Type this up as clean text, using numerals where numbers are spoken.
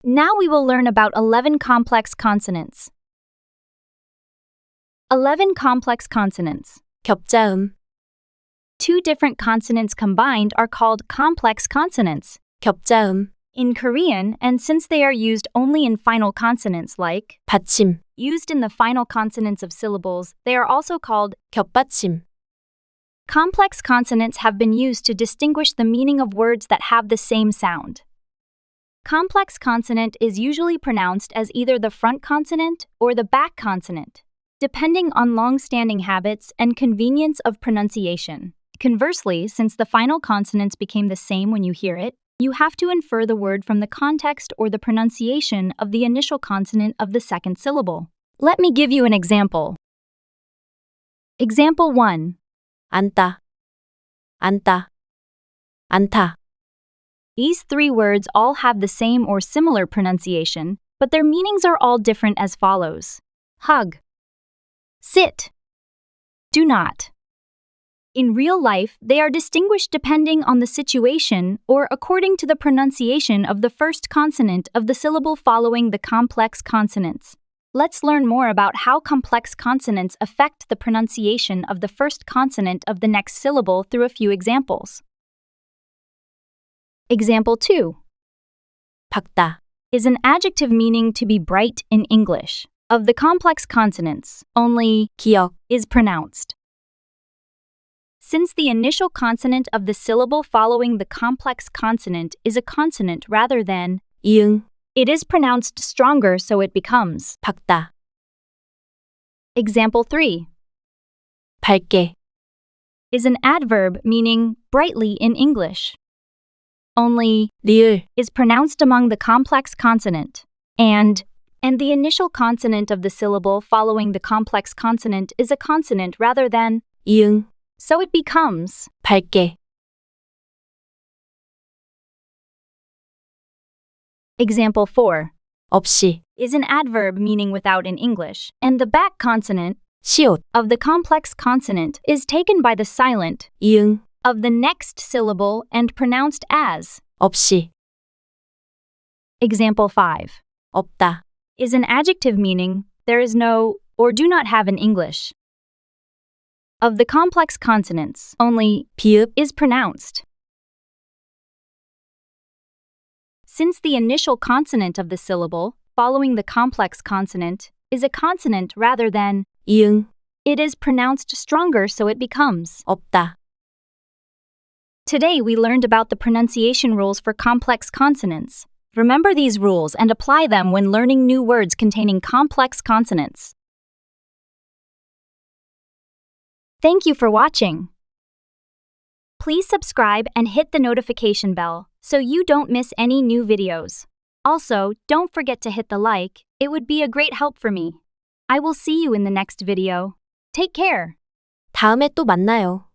Now we will learn about 11 complex consonants. 11 complex consonants. 겹자음, Two different consonants combined are called complex consonants. 겹자음, In Korean, and since they are used only in final consonants like 받침, used in the final consonants of syllables, they are also called 겹받침, complex consonants have been used to distinguish the meaning of words that have the same sound. Complex consonant is usually pronounced as either the front consonant or the back consonant, depending on long-standing habits and convenience of pronunciation. Conversely, since the final consonants became the same when you hear it, you have to infer the word from the context or the pronunciation of the initial consonant of the second syllable. Let me give you an example. Example 1. 앉다, 앉다, 앉다, These three words all have the same or similar pronunciation, but their meanings are all different as follows. Hug. Sit. Do not. In real life, they are distinguished depending on the situation or according to the pronunciation of the first consonant of the syllable following the complex consonants. Let's learn more about how complex consonants affect the pronunciation of the first consonant of the next syllable through a few examples. Example 2. 밝다, Is an adjective meaning to be bright in English. Of the complex consonants, only 기억, is pronounced. Since the initial consonant of the syllable following the complex consonant is a consonant rather than, 이응, it is pronounced stronger so it becomes. 밝다, Example 3. 밝게, Is an adverb meaning brightly in English. Only 리을, is pronounced among the complex consonant, and the initial consonant of the syllable following the complex consonant is a consonant rather than, 이응, so it becomes. 밝게, Example 4. 없이, Is an adverb meaning without in English, and the back consonant 시옷, of the complex consonant is taken by the silent 이응, of the next syllable and pronounced as. 없이, Example 5. 없다, Is an adjective meaning there is no or do not have in English. Of the complex consonants, only 비읍, is pronounced. Since the initial consonant of the syllable following the complex consonant is a consonant rather than, 이응, it is pronounced stronger so it becomes. 없다. Today we learned about the pronunciation rules for complex consonants. Remember these rules and apply them when learning new words containing complex consonants. Thank you for watching. Please subscribe and hit the notification bell so you don't miss any new videos. Also, don't forget to hit the like, it would be a great help for me. I will see you in the next video. Take care. 다음에 또 만나요.